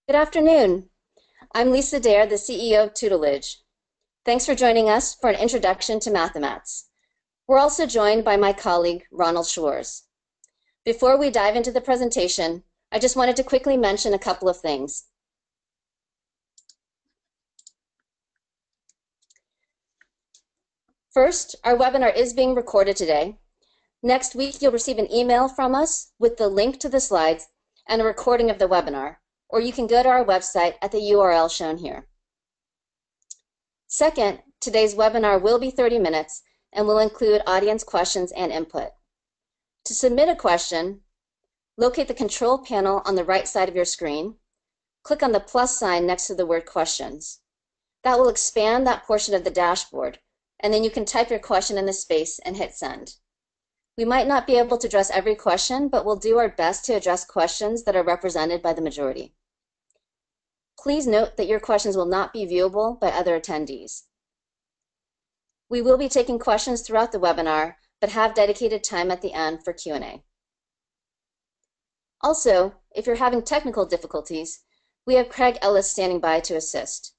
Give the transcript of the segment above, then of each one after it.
Good afternoon. I'm Lisa Dare, the CEO of Tootelage. Thanks for joining us for an introduction to Mathemats. We're also joined by my colleague, Ronald Schwarz. Before we dive into the presentation, I just wanted to quickly mention a couple of things. First, our webinar is being recorded today. Next week, you'll receive an email from us with the link to the slides and a recording of the webinar, or you can go to our website at the URL shown here. Second, today's webinar will be 30 minutes and will include audience questions and input. To submit a question, locate the control panel on the right side of your screen. Click on the plus sign next to the word questions. That will expand that portion of the dashboard, and then you can type your question in the space and hit send. We might not be able to address every question, but we'll do our best to address questions that are represented by the majority. Please note that your questions will not be viewable by other attendees. We will be taking questions throughout the webinar, but have dedicated time at the end for Q&A. Also, if you're having technical difficulties, we have Craig Ellis standing by to assist.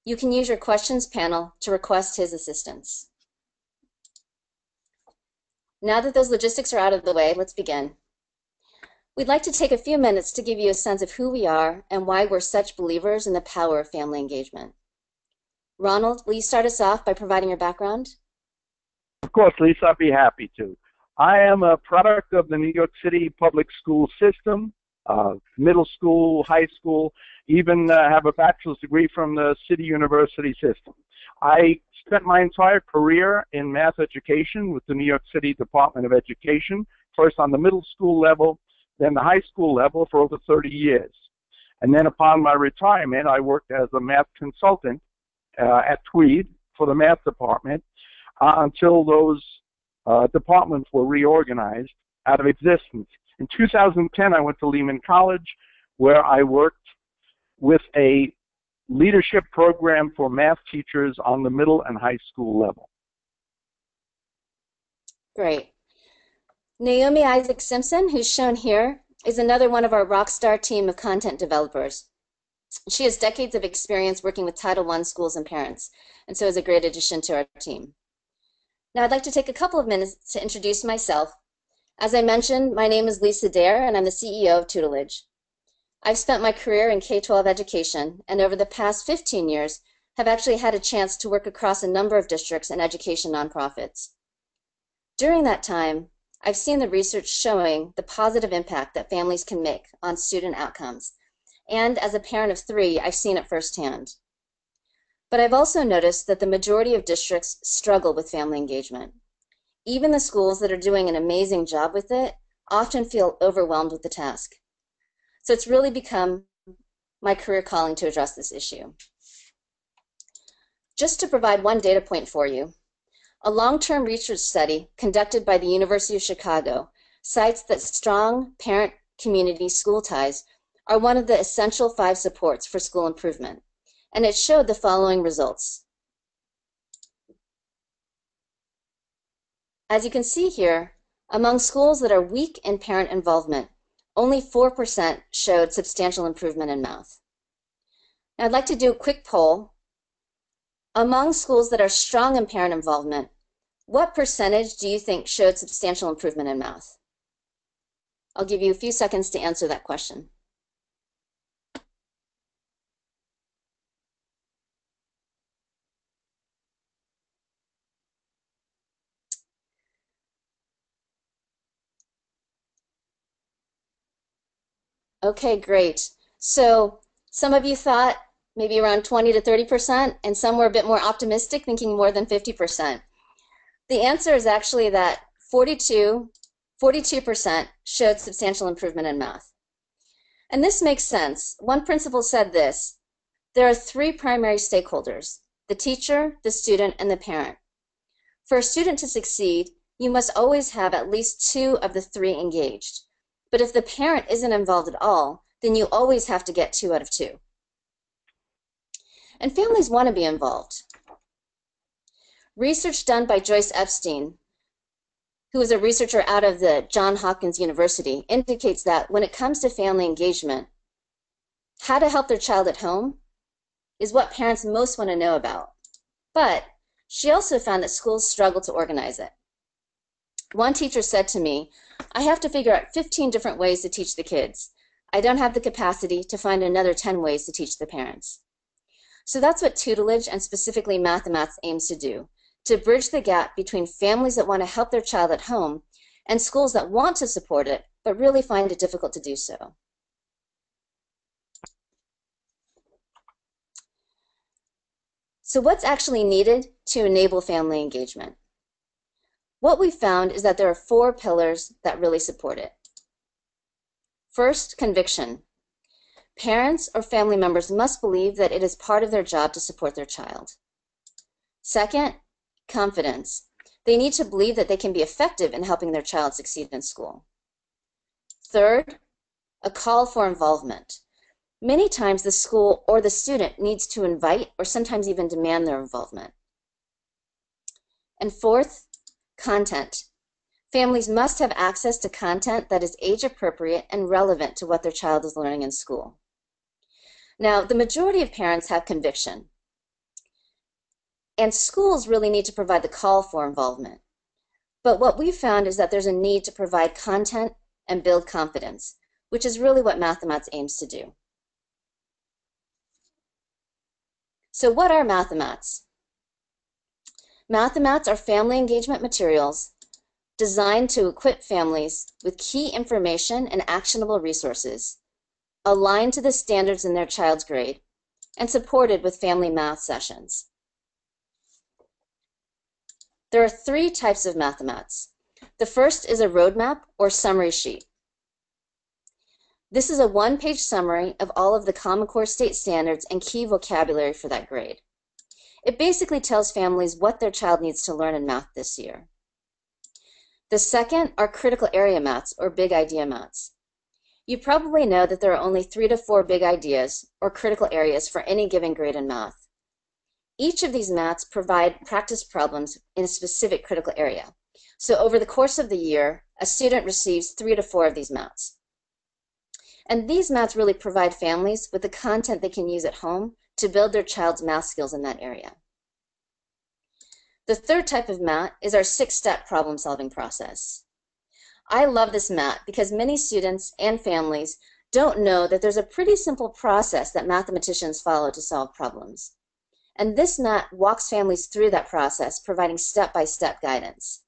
You can use your questions panel to request his assistance. Now that those logistics are out of the way, let's begin. We'd like to take a few minutes to give you a sense of who we are and why we're such believers in the power of family engagement. Ronald, will you start us off by providing your background? Of course, Lisa, I'd be happy to. I am a product of the New York City public school system, middle school, high school, even have a bachelor's degree from the City University system. I spent my entire career in math education with the New York City Department of Education, first on the middle school level, then the high school level for over 30 years. And then upon my retirement, I worked as a math consultant at Tweed for the math department until those departments were reorganized out of existence. In 2010, I went to Lehman College, where I worked with a leadership program for math teachers on the middle and high school level. Great. Naomi Isaac Simpson, who's shown here, is another one of our rockstar team of content developers. She has decades of experience working with Title I schools and parents, and so is a great addition to our team. Now I'd like to take a couple of minutes to introduce myself. As I mentioned, my name is Lisa Dare, and I'm the CEO of Tootelage. I've spent my career in K-12 education, and over the past 15 years, have actually had a chance to work across a number of districts and education nonprofits. During that time, I've seen the research showing the positive impact that families can make on student outcomes. And as a parent of 3, I've seen it firsthand. But I've also noticed that the majority of districts struggle with family engagement. Even the schools that are doing an amazing job with it often feel overwhelmed with the task. So it's really become my career calling to address this issue. Just to provide one data point for you, a long-term research study conducted by the University of Chicago cites that strong parent-community school ties are one of the essential 5 supports for school improvement, and it showed the following results. As you can see here, among schools that are weak in parent involvement, only 4% showed substantial improvement in math. Now I'd like to do a quick poll. Among schools that are strong in parent involvement, what percentage do you think showed substantial improvement in math? I'll give you a few seconds to answer that question. Okay, great. So some of you thought maybe around 20 to 30%, and some were a bit more optimistic, thinking more than 50%. The answer is actually that 42% showed substantial improvement in math. And this makes sense. One principal said this: there are 3 primary stakeholders, the teacher, the student, and the parent. For a student to succeed, you must always have at least 2 of the 3 engaged. But if the parent isn't involved at all, then you always have to get 2 out of 2. And families want to be involved. Research done by Joyce Epstein, who is a researcher out of the Johns Hopkins University, indicates that when it comes to family engagement, How to help their child at home is what parents most want to know about. But she also found that schools struggle to organize it. One teacher said to me, "I have to figure out 15 different ways to teach the kids. I don't have the capacity to find another 10 ways to teach the parents." So that's what tutelage and specifically Mathemats aims to do, to bridge the gap between families that want to help their child at home and schools that want to support it, but really find it difficult to do so. So what's actually needed to enable family engagement? What we found is that there are 4 pillars that really support it. First, conviction. Parents or family members must believe that it is part of their job to support their child. Second, confidence. They need to believe that they can be effective in helping their child succeed in school. Third, a call for involvement. Many times the school or the student needs to invite or sometimes even demand their involvement. And fourth, content. Families must have access to content that is age appropriate and relevant to what their child is learning in school. Now, the majority of parents have conviction, and schools really need to provide the call for involvement. But what we found is that there's a need to provide content and build confidence, which is really what Mathemats aims to do. So what are Mathemats? Mathemats are family engagement materials designed to equip families with key information and actionable resources aligned to the standards in their child's grade and supported with family math sessions. There are 3 types of Mathemats. The first is a roadmap or summary sheet. This is a 1-page summary of all of the Common Core state standards and key vocabulary for that grade. It basically tells families what their child needs to learn in math this year. The second are critical area mats or big idea mats. You probably know that there are only 3 to 4 big ideas or critical areas for any given grade in math. Each of these mats provide practice problems in a specific critical area. So over the course of the year, a student receives 3 to 4 of these mats. And these mats really provide families with the content they can use at home to build their child's math skills in that area. The third type of mat is our 6-step problem-solving process. I love this mat because many students and families don't know that there's a pretty simple process that mathematicians follow to solve problems. And this mat walks families through that process, providing step-by-step guidance.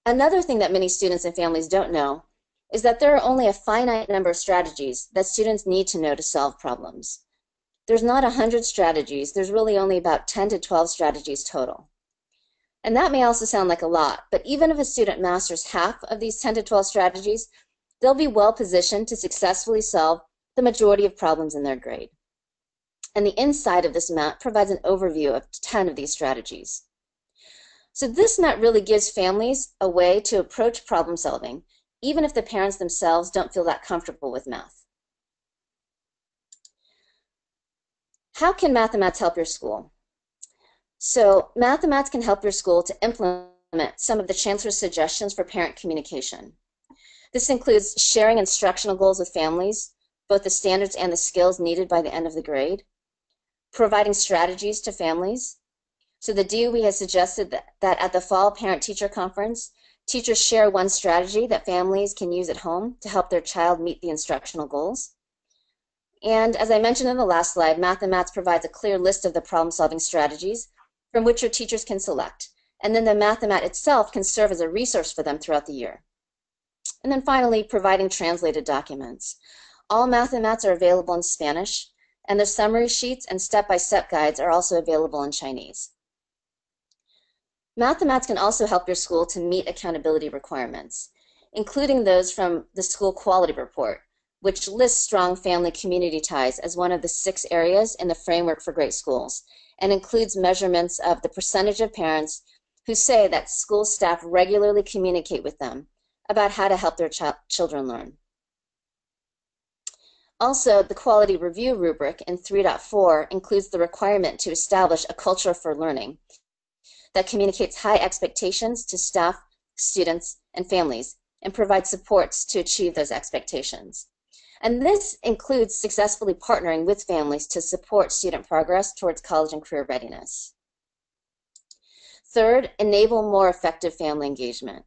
Another thing that many students and families don't know is that there are only a finite number of strategies that students need to know to solve problems. There's not 100 strategies, there's really only about 10 to 12 strategies total. And that may also sound like a lot, but even if a student masters half of these 10 to 12 strategies, they'll be well positioned to successfully solve the majority of problems in their grade. And the inside of this mat provides an overview of 10 of these strategies. So this mat really gives families a way to approach problem solving, even if the parents themselves don't feel that comfortable with math. How can Mathemats help your school? So Mathemats can help your school to implement some of the Chancellor's suggestions for parent communication. This includes sharing instructional goals with families, both the standards and the skills needed by the end of the grade, providing strategies to families. So the DOE has suggested that at the Fall Parent-Teacher Conference, teachers share one strategy that families can use at home to help their child meet the instructional goals. And as I mentioned in the last slide, Mathemats provides a clear list of the problem-solving strategies from which your teachers can select. And then the Mathemat itself can serve as a resource for them throughout the year. And then finally, providing translated documents. All Mathemats are available in Spanish, and the summary sheets and step-by-step guides are also available in Chinese. Mathemats can also help your school to meet accountability requirements, including those from the School Quality Report, which lists strong family community ties as one of the 6 areas in the framework for great schools, and includes measurements of the percentage of parents who say that school staff regularly communicate with them about how to help their children learn. Also, the Quality Review rubric in 3.4 includes the requirement to establish a culture for learning that communicates high expectations to staff, students, and families, and provides supports to achieve those expectations. And this includes successfully partnering with families to support student progress towards college and career readiness. Third, enable more effective family engagement.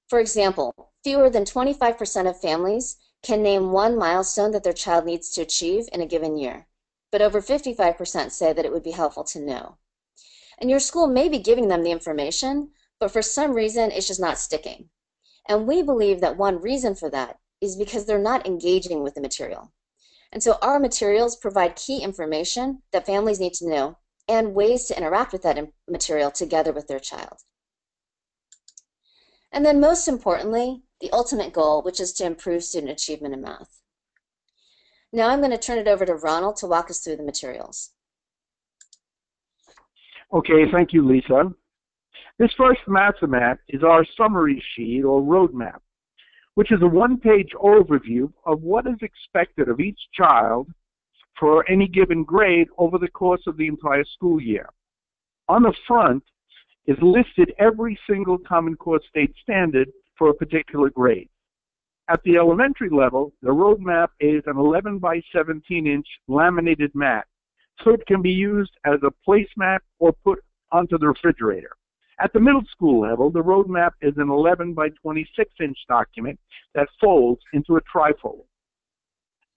For example, fewer than 25% of families can name one milestone that their child needs to achieve in a given year, but over 55% say that it would be helpful to know. And your school may be giving them the information, but for some reason it's just not sticking. And we believe that one reason for that is because they're not engaging with the material. And so our materials provide key information that families need to know and ways to interact with that material together with their child. And then most importantly, the ultimate goal, which is to improve student achievement in math. Now I'm going to turn it over to Ronald to walk us through the materials. Okay, thank you, Lisa. This first Mathemats is our summary sheet or roadmap, which is a one-page overview of what is expected of each child for any given grade over the course of the entire school year. On the front is listed every single Common Core state standard for a particular grade. At the elementary level, the roadmap is an 11 by 17-inch laminated mat, so it can be used as a placemat or put onto the refrigerator. At the middle school level, the roadmap is an 11 by 26-inch document that folds into a trifold.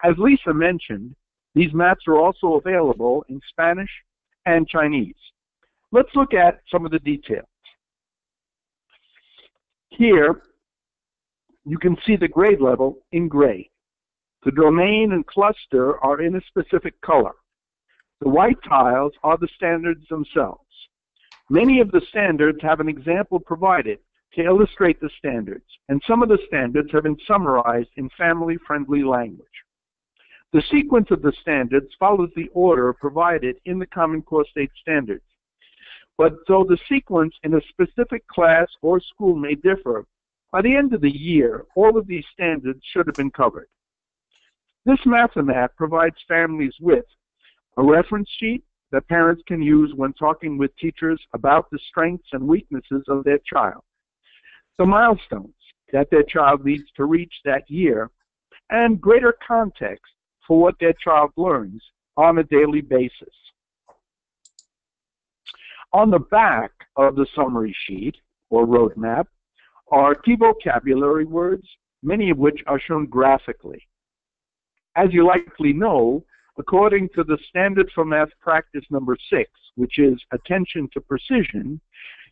As Lisa mentioned, these mats are also available in Spanish and Chinese. Let's look at some of the details. Here, you can see the grade level in gray. The domain and cluster are in a specific color. The white tiles are the standards themselves. Many of the standards have an example provided to illustrate the standards, and some of the standards have been summarized in family-friendly language. The sequence of the standards follows the order provided in the Common Core State Standards. But though the sequence in a specific class or school may differ, by the end of the year, all of these standards should have been covered. This Mathemats provides families with a reference sheet that parents can use when talking with teachers about the strengths and weaknesses of their child, the milestones that their child needs to reach that year, and greater context for what their child learns on a daily basis. On the back of the summary sheet, or roadmap, are key vocabulary words, many of which are shown graphically. As you likely know, according to the Standard for Math Practice number 6, which is Attention to Precision,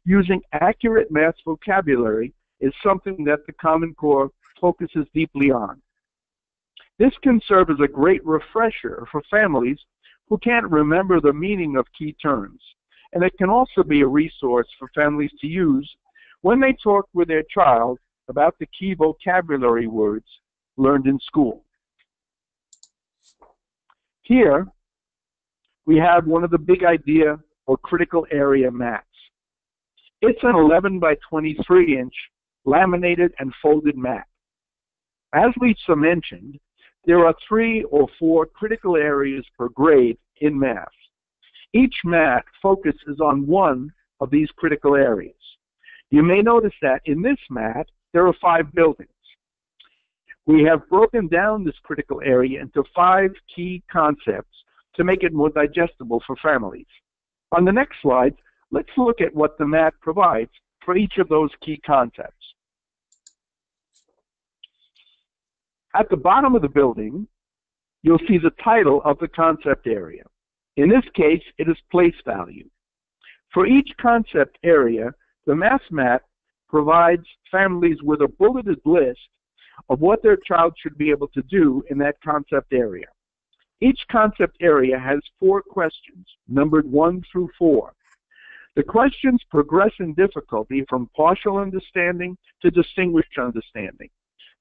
using accurate math vocabulary is something that the Common Core focuses deeply on. This can serve as a great refresher for families who can't remember the meaning of key terms, and it can also be a resource for families to use when they talk with their child about the key vocabulary words learned in school. Here, we have one of the big idea or critical area mats. It's an 11 by 23-inch laminated and folded mat. As Lisa mentioned, there are 3 or 4 critical areas per grade in math. Each mat focuses on one of these critical areas. You may notice that in this mat, there are 5 buildings. We have broken down this critical area into 5 key concepts to make it more digestible for families. On the next slide, let's look at what the mat provides for each of those key concepts. At the bottom of the building, you'll see the title of the concept area. In this case, it is place value. For each concept area, the math mat provides families with a bulleted list of what their child should be able to do in that concept area. Each concept area has 4 questions, numbered 1 through 4. The questions progress in difficulty from partial understanding to distinguished understanding.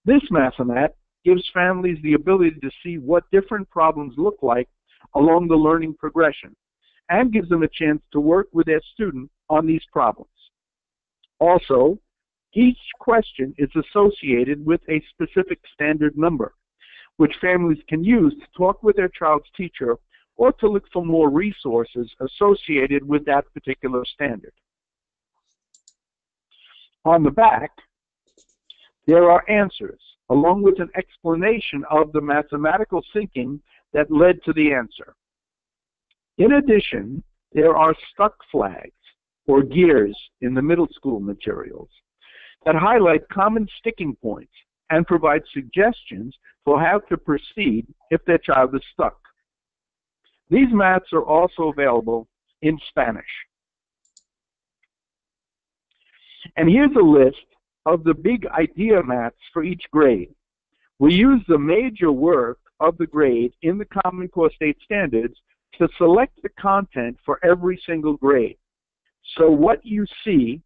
This Mathemats gives families the ability to see what different problems look like along the learning progression and gives them a chance to work with their student on these problems. Also, each question is associated with a specific standard number, which families can use to talk with their child's teacher or to look for more resources associated with that particular standard. On the back, There are answers, along with an explanation of the mathematical thinking that led to the answer. In addition, there are stuck flags, or gears, in the middle school materials that highlight common sticking points and provide suggestions for how to proceed if their child is stuck. These mats are also available in Spanish. And here's a list of the big idea mats for each grade. We use the major work of the grade in the Common Core State Standards to select the content for every single grade. So what you'll see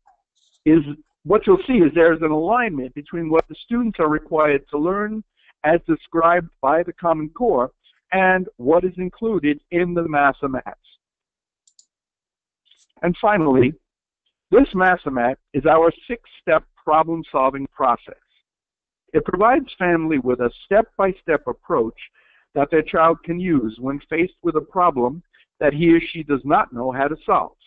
is there's an alignment between what the students are required to learn as described by the Common Core and what is included in the Mathemats. And finally, this Mathemat is our 6-step problem-solving process. It provides family with a step-by-step approach that their child can use when faced with a problem that he or she does not know how to solve.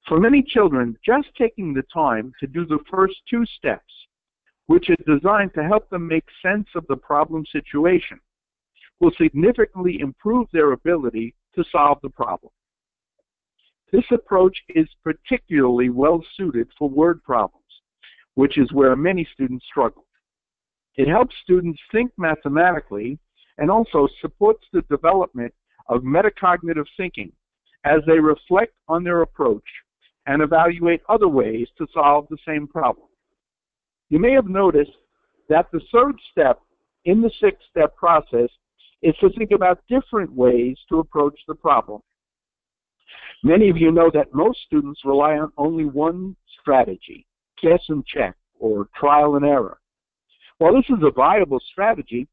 For many children, just taking the time to do the first 2 steps, which is designed to help them make sense of the problem situation, will significantly improve their ability to solve the problem. This approach is particularly well suited for word problems, which is where many students struggle. It helps students think mathematically and also supports the development of metacognitive thinking as they reflect on their approach and evaluate other ways to solve the same problem. You may have noticed that the 3rd step in the 6-step process is to think about different ways to approach the problem. Many of you know that most students rely on only one strategy, guess and check, or trial and error. While this is a viable strategy,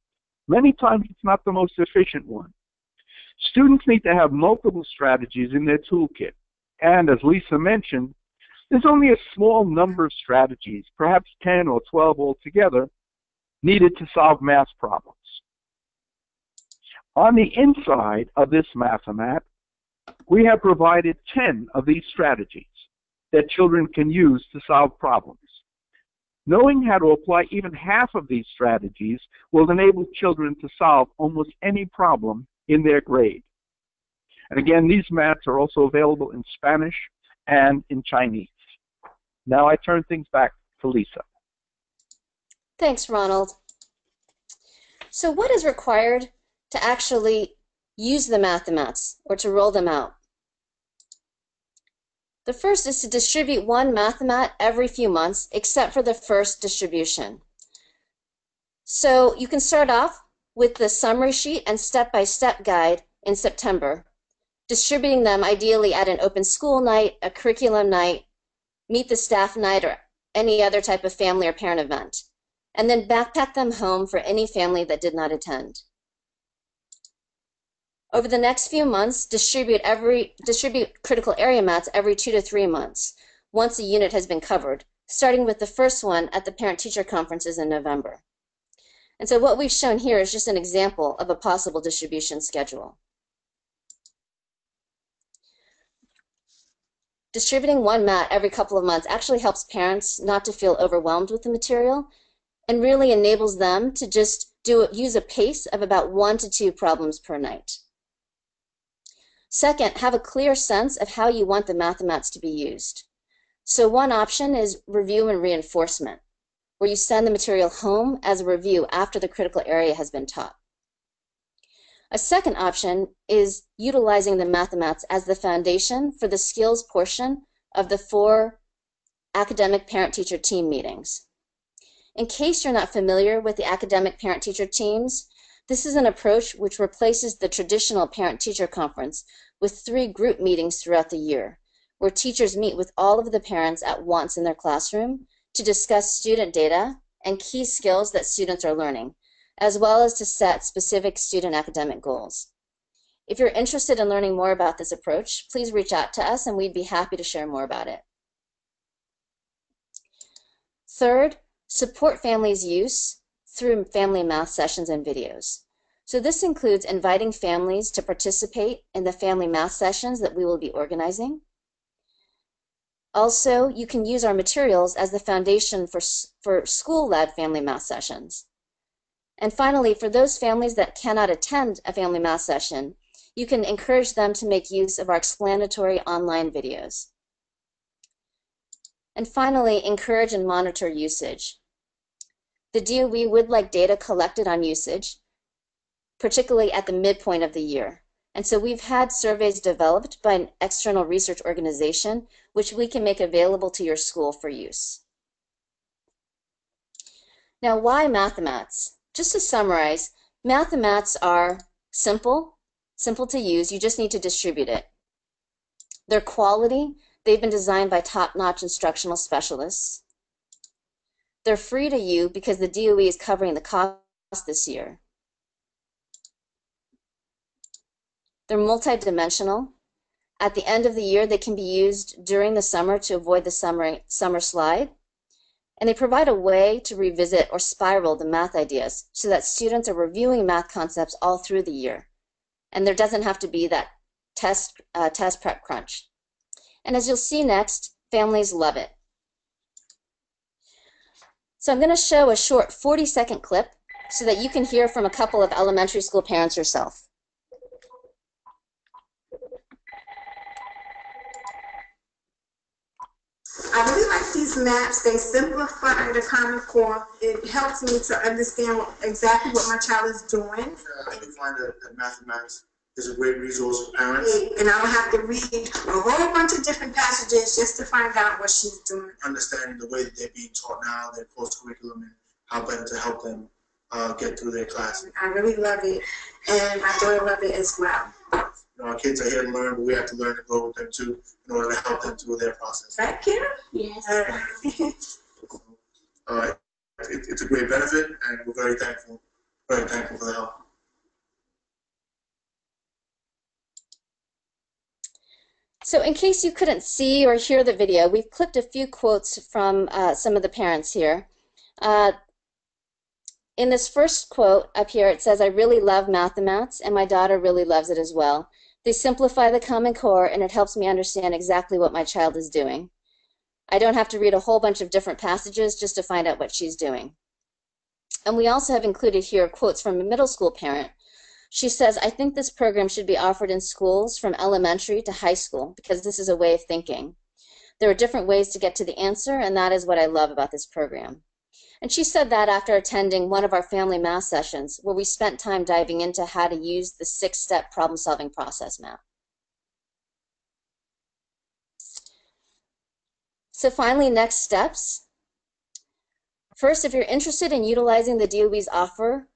many times it's not the most efficient one. Students need to have multiple strategies in their toolkit. And as Lisa mentioned, there's only a small number of strategies, perhaps 10 or 12 altogether, needed to solve math problems. On the inside of this Mathemat, we have provided 10 of these strategies that children can use to solve problems. Knowing how to apply even half of these strategies will enable children to solve almost any problem in their grade. And again, these mats are also available in Spanish and in Chinese. Now I turn things back to Lisa. Thanks, Ronald. So what is required to actually use the Mathemats or to roll them out? The first is to distribute one Mathemat every few months, except for the first distribution. So you can start off with the summary sheet and step-by-step guide in September, distributing them ideally at an open school night, a curriculum night, meet the staff night, or any other type of family or parent event, and then backpack them home for any family that did not attend. Over the next few months, distribute critical area mats every 2 to 3 months, once a unit has been covered, starting with the first one at the parent-teacher conferences in November. And so what we've shown here is just an example of a possible distribution schedule. Distributing one mat every couple of months actually helps parents not to feel overwhelmed with the material and really enables them to just use a pace of about 1 to 2 problems per night. Second, have a clear sense of how you want the Mathemats to be used. So one option is review and reinforcement, where you send the material home as a review after the critical area has been taught. A second option is utilizing the Mathemats as the foundation for the skills portion of the 4 academic parent-teacher team meetings. In case you're not familiar with the academic parent-teacher teams, this is an approach which replaces the traditional parent-teacher conference with 3 group meetings throughout the year, where teachers meet with all of the parents at once in their classroom to discuss student data and key skills that students are learning, as well as to set specific student academic goals. If you're interested in learning more about this approach, please reach out to us and we'd be happy to share more about it. Third, support families' use through family math sessions and videos. So this includes inviting families to participate in the family math sessions that we will be organizing, Also, you can use our materials as the foundation for school-led family math sessions. And finally, for those families that cannot attend a family math session, you can encourage them to make use of our explanatory online videos. And finally, encourage and monitor usage. The DOE would like data collected on usage, particularly at the midpoint of the year. And so we've had surveys developed by an external research organization, which we can make available to your school for use. Now, why Mathemats? Just to summarize, Mathemats are simple to use. You just need to distribute it. They're quality. They've been designed by top-notch instructional specialists. They're free to you because the DOE is covering the cost this year. They're multidimensional. At the end of the year, they can be used during the summer to avoid the summer slide. And they provide a way to revisit or spiral the math ideas so that students are reviewing math concepts all through the year. And there doesn't have to be that test prep crunch. And as you'll see next, families love it. So I'm going to show a short 40-second clip so that you can hear from a couple of elementary school parents yourself. I really like these maps. They simplify the Common Core. It helps me to understand exactly what my child is doing. I do find that Mathemats is a great resource for parents. And I don't have to read a whole bunch of different passages just to find out what she's doing. Understanding the way that they're being taught now, their course curriculum, and how better to help them get through their classes. I really love it, and my daughter loves it as well. You know, our kids are here to learn, but we have to learn to grow with them too in order to help them through their process. Right, Kira? Yes. It's a great benefit, and we're very thankful for the help. So in case you couldn't see or hear the video, we've clipped a few quotes from some of the parents here. In this first quote up here, it says, "I really love Mathemats, and my daughter really loves it as well. They simplify the Common Core, and it helps me understand exactly what my child is doing. I don't have to read a whole bunch of different passages just to find out what she's doing." And we also have included here quotes from a middle school parent. She says, "I think this program should be offered in schools from elementary to high school because this is a way of thinking. There are different ways to get to the answer, and that is what I love about this program." And she said that after attending one of our family math sessions where we spent time diving into how to use the 6-step problem-solving process map. So finally, next steps. First, if you're interested in utilizing the DOE's offer,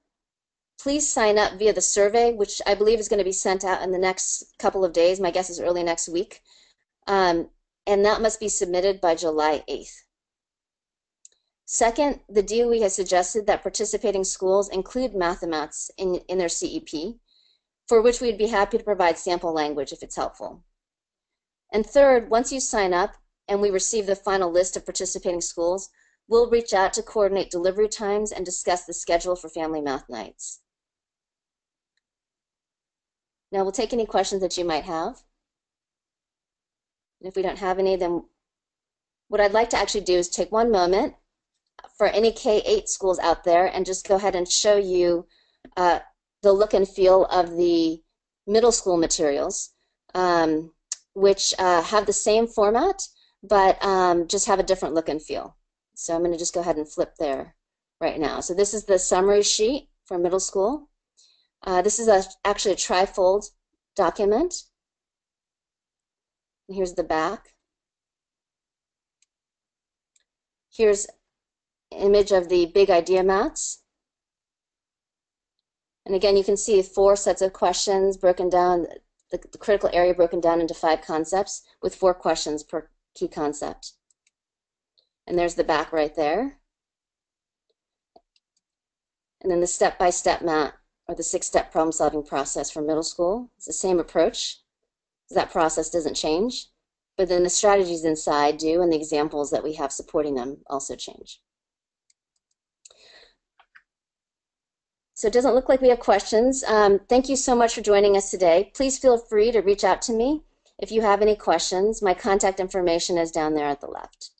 please sign up via the survey, which I believe is going to be sent out in the next couple of days. My guess is early next week. And that must be submitted by July 8th. Second, the DOE has suggested that participating schools include Mathemats in their CEP, for which we'd be happy to provide sample language if it's helpful. And third, once you sign up and we receive the final list of participating schools, we'll reach out to coordinate delivery times and discuss the schedule for family math nights. Now we'll take any questions that you might have. And if we don't have any, then what I'd like to actually do is take one moment for any K-8 schools out there and just go ahead and show you the look and feel of the middle school materials, which have the same format, but just have a different look and feel. So I'm going to just go ahead and flip there right now. So this is the summary sheet for middle school. This is actually a trifold document. And here's the back. Here's image of the big idea mats. And again, you can see 4 sets of questions broken down, the critical area broken down into 5 concepts with 4 questions per key concept. And there's the back right there. And then the step-by-step mat, or the 6-step problem-solving process for middle school. It's the same approach. That process doesn't change, but then the strategies inside do, and the examples that we have supporting them also change. So it doesn't look like we have questions. Thank you so much for joining us today. Please feel free to reach out to me If you have any questions, my contact information is down there at the left.